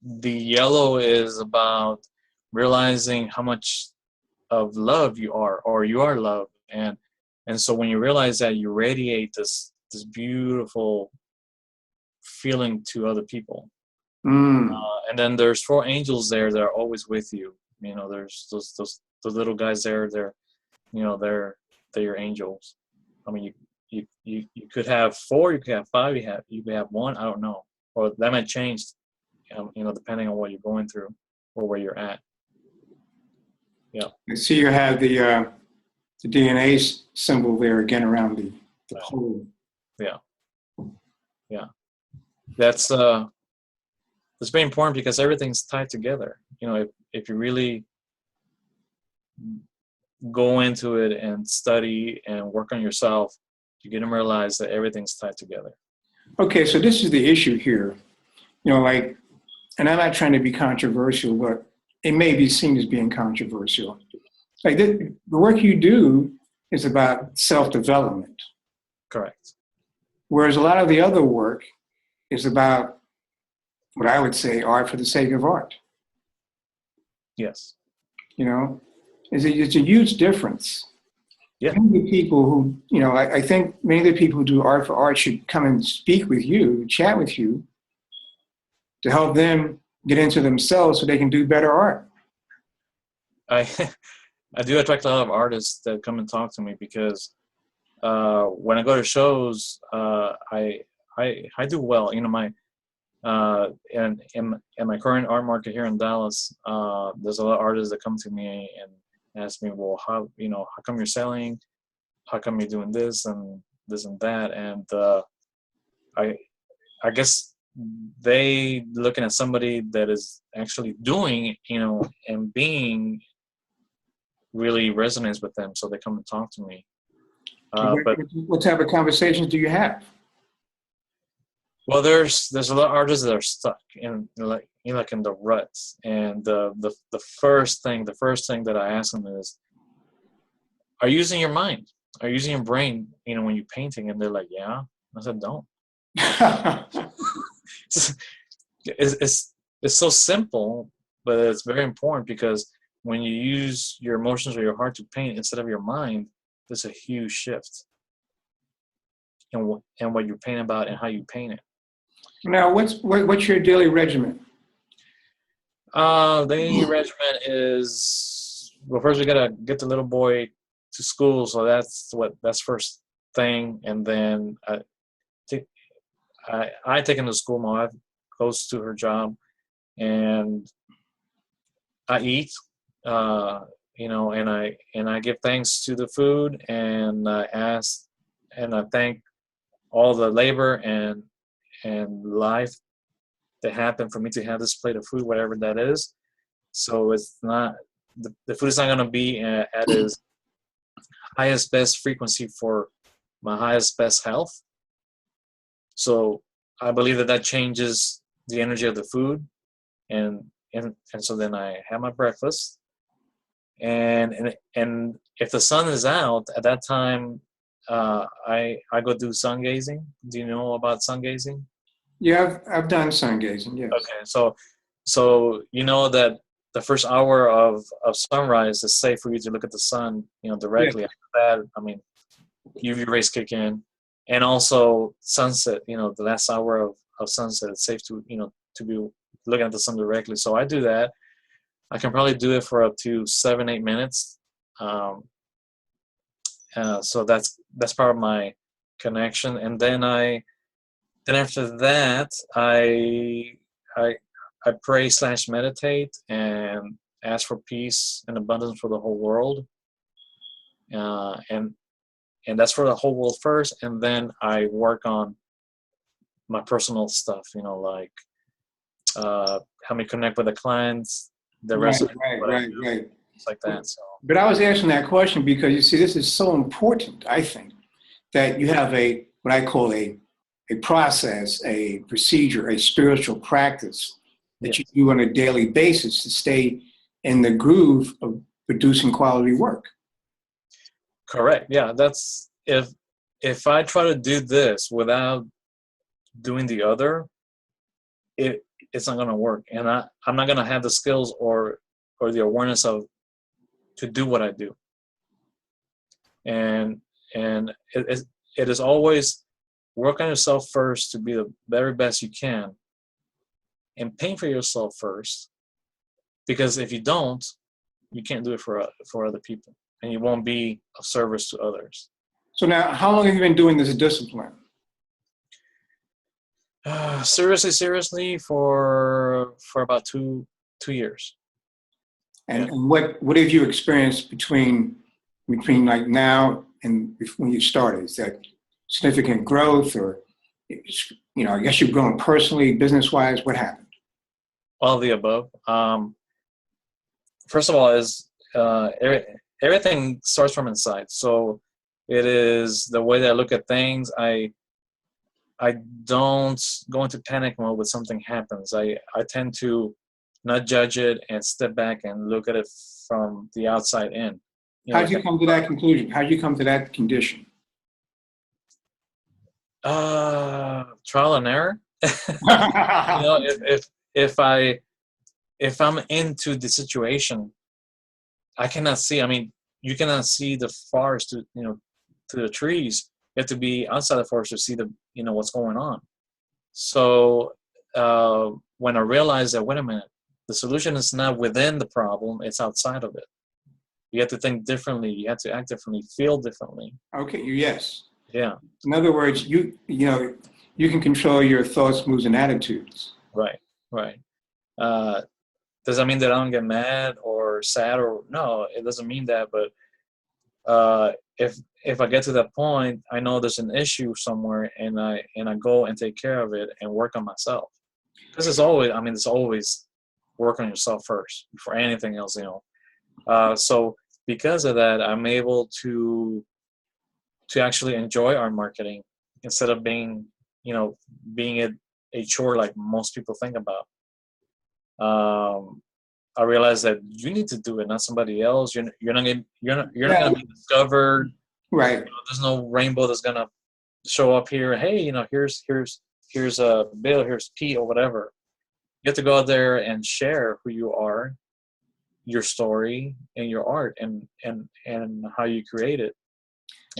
the yellow is about realizing how much of love you are, or you are love, and so when you realize that, you radiate this beautiful feeling to other people. And then there's 4 angels there that are always with you. You know, there's those little guys there. They're, you know, they're your angels. I mean, you could have 4, you could have 5, you could have 1. I don't know, or that might change. You know, depending on what you're going through or where you're at. Yeah. I see you have the DNA symbol there again around the pole. Yeah. Yeah. That's very important because everything's tied together. You know, if you really go into it and study and work on yourself, you're going to realize that everything's tied together. Okay, so this is the issue here. You know, like, and I'm not trying to be controversial, but it may be seen as being controversial. Like the work you do is about self-development. Correct. Whereas a lot of the other work is about what I would say art for the sake of art. Yes. You know, it's a huge difference. Yeah. Many of the people who, you know, I think many of the people who do art for art should come and speak with you, chat with you, to help them get into themselves so they can do better art. I do attract a lot of artists that come and talk to me because when I go to shows, I do well. You know, my and in my current art market here in Dallas, there's a lot of artists that come to me and ask me, well, how come you're selling? How come you're doing this and that? And I guess they looking at somebody that is actually doing, you know, and being really resonates with them, so they come and talk to me. But what type of conversations do you have? well, there's a lot of artists that are stuck in like in the ruts, and the first thing that I ask them is, are you using your mind? Are you using your brain? You know, when you're painting, and they're like, yeah. I said, don't. It's so simple, but it's very important because when you use your emotions or your heart to paint instead of your mind, there's a huge shift in what you're painting about and how you paint it. Now, what's your daily regimen? Daily regimen is, well, first we gotta get the little boy to school, so that's first thing, and then I take him to school. My wife goes to her job, and I eat, you know, and I give thanks to the food, and I ask and I thank all the labor and life that happened for me to have this plate of food, whatever that is. So it's not the food is not going to be at its highest best frequency for my highest best health. So I believe that changes the energy of the food, and so then I have my breakfast, and if the sun is out at that time, I go do sun gazing. Do you know about sun gazing? Yeah, I've done sun gazing. Yes. Okay, so you know that the first hour of sunrise is safe for you to look at the sun, you know, directly. Yeah. After that, I mean, UV rays kick in, and also sunset. You know, the last hour of sunset, it's safe to, you know, to be looking at the sun directly. So I do that. I can probably do it for up to 7-8 minutes. So that's part of my connection, and then after that I pray / meditate and ask for peace and abundance for the whole world, and that's for the whole world first, and then I work on my personal stuff, you know, like help me connect with the clients, the rest of Right. things like that. So But I was asking that question because you see, this is so important, I think, that you have what I call a process, a procedure, a spiritual practice that you yes, do on a daily basis to stay in the groove of producing quality work. correct. Yeah, that's if I try to do this without doing the other, it's not gonna work, and I'm not gonna have the skills or the awareness of to do what I do. And it is always work on yourself first to be the very best you can, and pay for yourself first, because if you don't, you can't do it for other people, and you won't be of service to others. So now, how long have you been doing this discipline? Seriously, for about two years. And, Yeah. and what have you experienced between like now and when you started? Is that significant growth, or I guess you've grown personally, business wise? What happened? All of the above. First of all, is everything starts from inside. So it is the way that I look at things. I don't go into panic mode when something happens. I tend to not judge it and step back and look at it from the outside in. How did you come to that conclusion? How did you come to that condition? Trial and error. If I'm into the situation, I cannot see. I mean, you cannot see the forest to the trees. You have to be outside the forest to see what's going on. So when I realized that, wait a minute, the solution is not within the problem; it's outside of it. You have to think differently. You have to act differently, feel differently. Okay. Yes. Yeah. In other words, you can control your thoughts, moods, and attitudes. Right. Right. Does that mean that I don't get mad or sad or no? It doesn't mean that. But if I get to that point, I know there's an issue somewhere, and I go and take care of it and work on myself. Because it's always work on yourself first before anything else. So because of that, I'm able to actually enjoy our marketing instead of being a chore like most people think about. I realized that you need to do it, not somebody else. You're not gonna be discovered. Right. There's no rainbow that's gonna show up here. Hey, here's a Bill, here's Pete, or whatever. You have to go out there and share who you are, your story, and your art, and how you create it.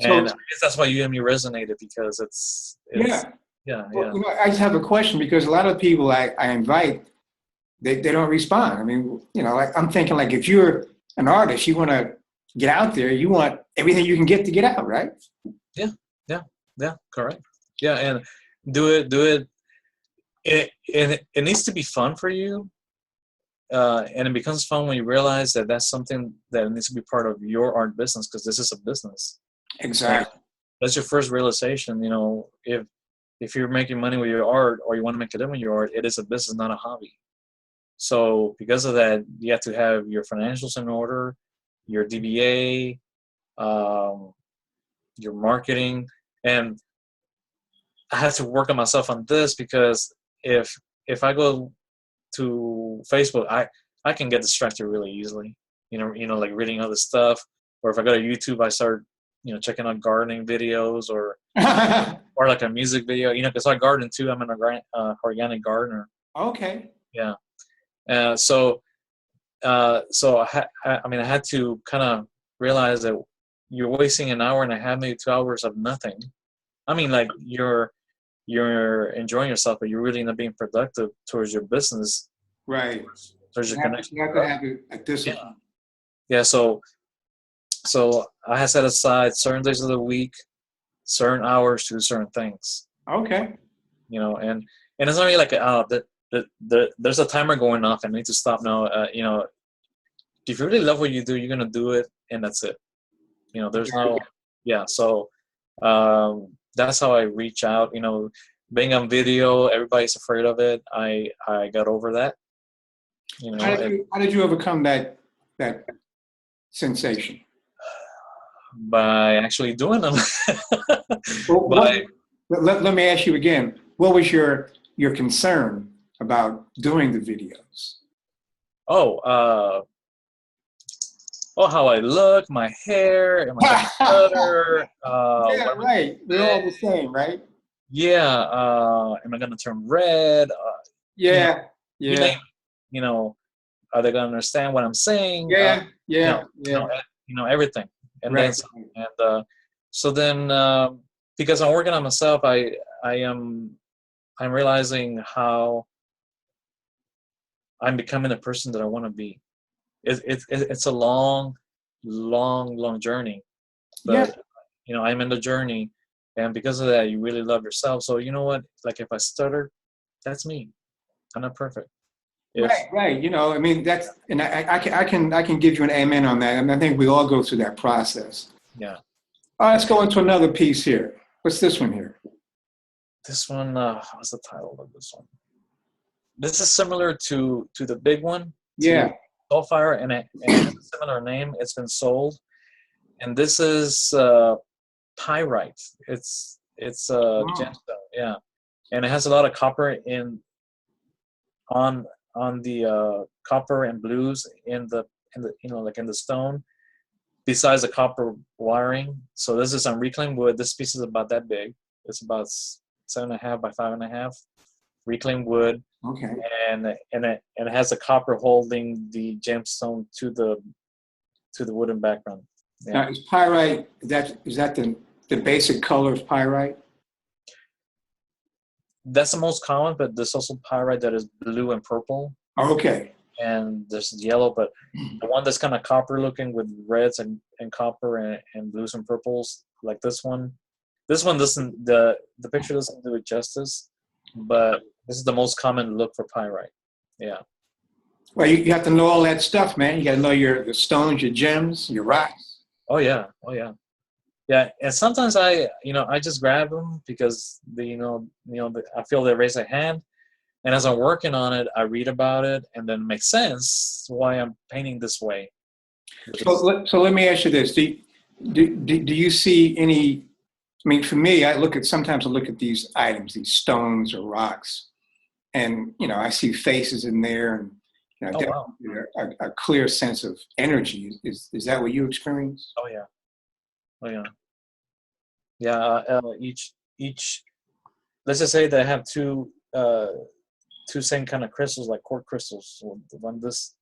And I guess that's why you and me resonated, because it's yeah. Well, I just have a question, because a lot of people I invite, they don't respond. I mean, like I'm thinking, like, if you're an artist, you want to get out there, you want everything you can get to get out, right? Yeah, correct. Yeah, and do it. It needs to be fun for you, and it becomes fun when you realize that that's something that needs to be part of your art business, because this is a business. Exactly. And that's your first realization. If you're making money with your art, or you want to make a living with your art, it is a business, not a hobby. So because of that, you have to have your financials in order, your DBA, your marketing, and I have to work on myself on this, because if I go to Facebook, I can get distracted really easily. Like reading other stuff, or if I go to YouTube, I start checking out gardening videos, or like a music video. Because I garden too. I'm an organic gardener. Okay. Yeah. So I had to kind of realize that you're wasting an hour and a half, maybe 2 hours of nothing. I mean, like you're enjoying yourself, but you're really not being productive towards your business. Right. Towards your connection. You have to have a discipline. Yeah. So I had set aside certain days of the week, certain hours to do certain things. Okay. And it's not really like there's a timer going off and I need to stop now. If you really love what you do, you're gonna do it, and that's it. There's no, yeah. So that's how I reach out. Being on video, everybody's afraid of it. I got over that. How did you overcome that sensation? By actually doing them. Well, By let me ask you again. What was your concern about doing the videos? oh, how I look, my hair, am I gonna stutter? Yeah, right. We're all the same, right? Yeah, am I gonna turn red? You know, Yeah, you name yeah, it. You know, are they gonna understand what I'm saying? yeah, You yeah, know, yeah. everything. And then Right. some. And so then, because I'm working on myself, I'm realizing how I'm becoming the person that I want to be. It's a long journey, Yeah, but I'm in the journey, and because of that, you really love yourself. So you know what? Like if I stutter, that's me. I'm not perfect. If right, right. You know, I mean, that's, and I can give you an amen on that. I mean, I think we all go through that process. yeah, Oh, let's go into another piece here. What's this one here? this one. What's the title of this one? This is similar to the big one, to Yeah. Soulfire, and it has a similar name. It's been sold, and this is pyrite. It's a Oh, gemstone, yeah, and it has a lot of copper on the copper and blues in the like in the stone. Besides the copper wiring, so this is on reclaimed wood. This piece is about that big. It's about 7.5 by 5.5 reclaimed wood, okay. and it has a copper holding the gemstone to the wooden background. Yeah, Now, is pyrite, is that the basic color of pyrite? that's the most common, but there's also pyrite that is blue and purple, Okay. and there's yellow. But the one that's kind of copper looking with reds and copper and blues and purples, like this one doesn't, the picture doesn't do it justice, but this is the most common look for pyrite. Yeah. Well, you have to know all that stuff, man. You got to know the stones, your gems, your rocks. Oh yeah. Oh yeah. Yeah, and sometimes I just grab them because I feel they raise a hand, and as I'm working on it, I read about it, and then it makes sense why I'm painting this way. Which is, So let me ask you this. Do you see any, I mean, for me, sometimes I look at these items, these stones or rocks, and, I see faces in there, and, oh wow, definitely a clear sense of energy. Is that what you experience? oh yeah, oh yeah, yeah. Each let's just say they have two same kind of crystals, like quartz crystals. So the one this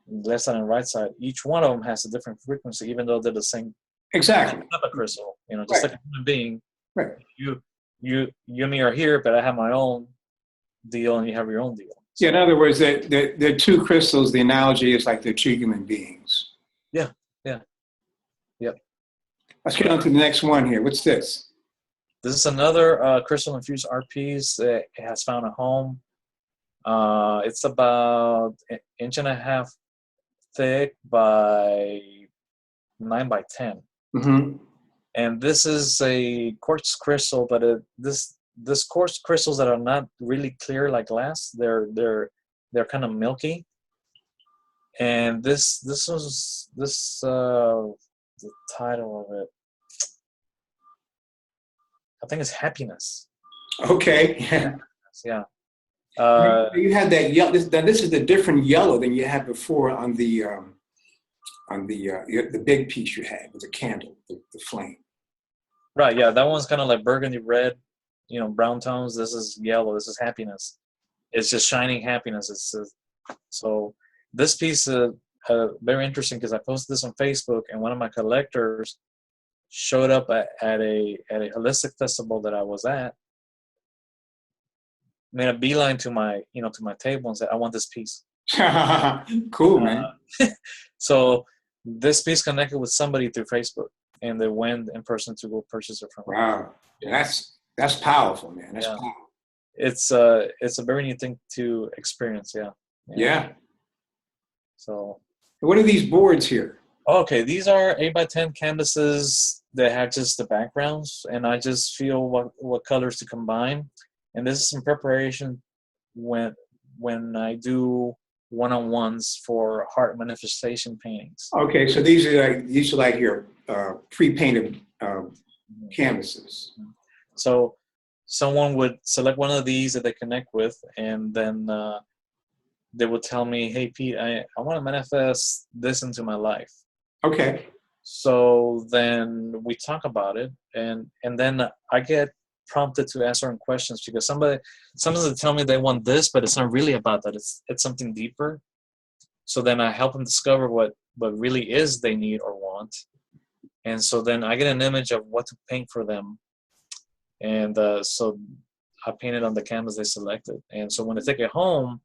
left side and right side, each one of them has a different frequency, even though they're the same Exactly. type of crystal. Just Right. like a human being. Right. You and me are here, but I have my own deal, and you have your own deal. Yeah, in So, other words, they're two crystals. The analogy is like they're two human beings. yeah, yeah, yep. Let's get on to the next one here. What's this? This is another crystal infused art piece that has found a home. It's about an inch and a half thick by 9 by 10. Mm-hmm. And this is a quartz crystal, but this quartz crystals that are not really clear like glass. They're kind of milky. And this was the title of it. I think it's Happiness. Okay. Yeah. Yeah. You had that yellow. This is the different yellow than you had before on the big piece you had with the candle, the flame. Right. Yeah. That one's kind of like burgundy red, brown tones. This is yellow. This is Happiness. It's just shining happiness. So this piece is very interesting because I posted this on Facebook, and one of my collectors showed up at a holistic festival that I was at, made a beeline to my table and said, "I want this piece." Cool, man. So this piece connected with somebody through Facebook, and they went in person to go purchase it from me. Wow. Yeah. That's powerful, man. That's Yeah. powerful. It's a very neat thing to experience. Yeah. Yeah. So. What are these boards here? Okay, these are 8 by 10 canvases that have just the backgrounds, and I just feel what colors to combine. And this is in preparation when I do one-on-ones for heart manifestation paintings. Okay, so these are like your pre-painted canvases. So someone would select one of these that they connect with, and then they would tell me, hey, Pete, I want to manifest this into my life. Okay. So then we talk about it, and then I get prompted to ask certain questions, because sometimes they tell me they want this, but it's not really about that. It's something deeper. So then I help them discover what really is they need or want. And so then I get an image of what to paint for them. And so I paint it on the canvas they selected. And so when I take it home,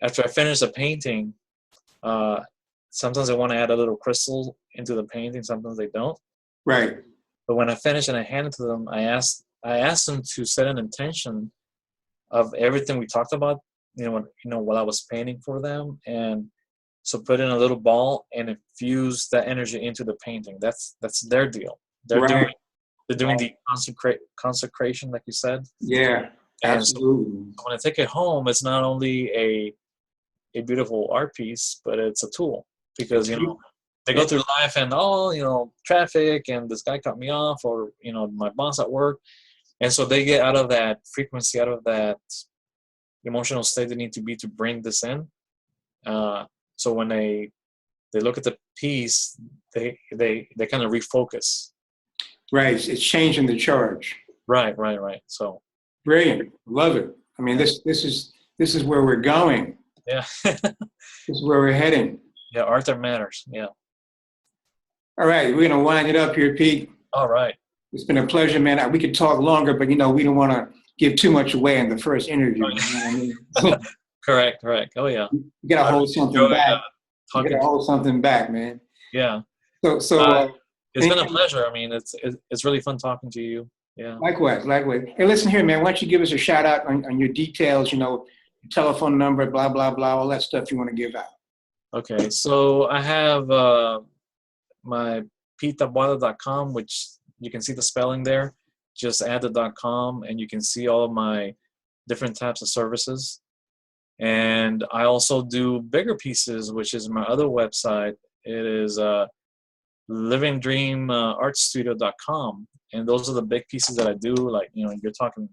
after I finish the painting, sometimes I want to add a little crystal into the painting. Sometimes they don't. Right. But when I finish and I hand it to them, I ask them to set an intention of everything we talked about, while I was painting for them. And so put in a little ball and infuse that energy into the painting. That's their deal. They're doing the consecration, like you said. Yeah, and absolutely. So when I take it home, it's not only a beautiful art piece, but it's a tool, because they go through life and traffic, and this guy cut me off, or my boss at work, and so they get out of that frequency, out of that emotional state they need to be to bring this in. So when they look at the piece, they kind of refocus. Right, it's changing the charge. Right. So brilliant, love it. I mean, this is where we're going. Yeah. This is where we're heading. Yeah, art that matters. Yeah. All right, we're gonna wind it up here, Pete. All right. It's been a pleasure, man. We could talk longer, but we don't want to give too much away in the first interview. Right. You know what I mean? Correct. Oh yeah. You gotta hold something back. You gotta hold something back, man. Yeah. So it's been a pleasure. I mean, it's really fun talking to you. Yeah. Likewise. Hey, listen here, man. Why don't you give us a shout out on your details? Your telephone number, blah blah blah, all that stuff you want to give out. Okay, so I have my PETE TABOADA.com, which you can see the spelling there. Just add the .com, and you can see all of my different types of services. And I also do bigger pieces, which is my other website. It is livingdreamartstudio.com, and those are the big pieces that I do. Like you're talking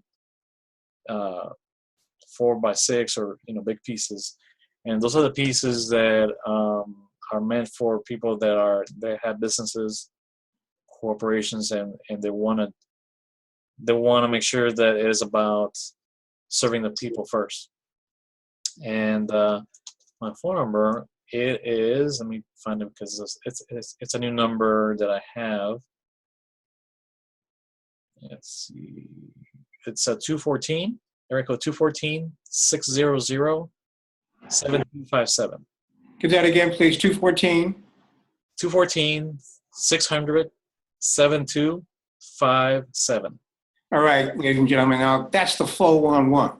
4x6 or big pieces, and those are the pieces that are meant for people that have businesses, corporations, and they want to make sure that it is about serving the people first. And my phone number, it is, let me find it, because it's a new number that I have. Let's see, it's a 214, area code 214-600-7257. Give that again, please. 214-600-7257. All right, ladies and gentlemen. Now that's the 411.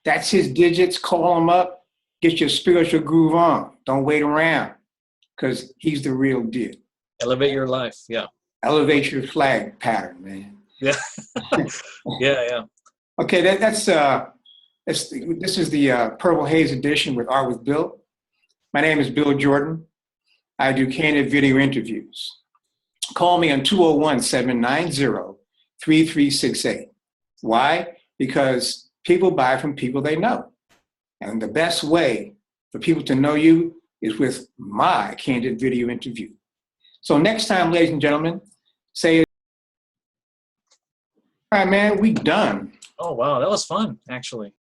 That's his digits. Call him up. Get your spiritual groove on. Don't wait around, because he's the real deal. Elevate your life. Yeah. Elevate your flag pattern, man. Yeah. Yeah. Okay, this is the Purple Haze edition with Art with Bill. My name is Bill Jordan. I do candid video interviews. Call me on 201-790-3368. Why? Because people buy from people they know. And the best way for people to know you is with my candid video interview. So next time, ladies and gentlemen, say, all right, man, we done. Oh, wow. That was fun, actually.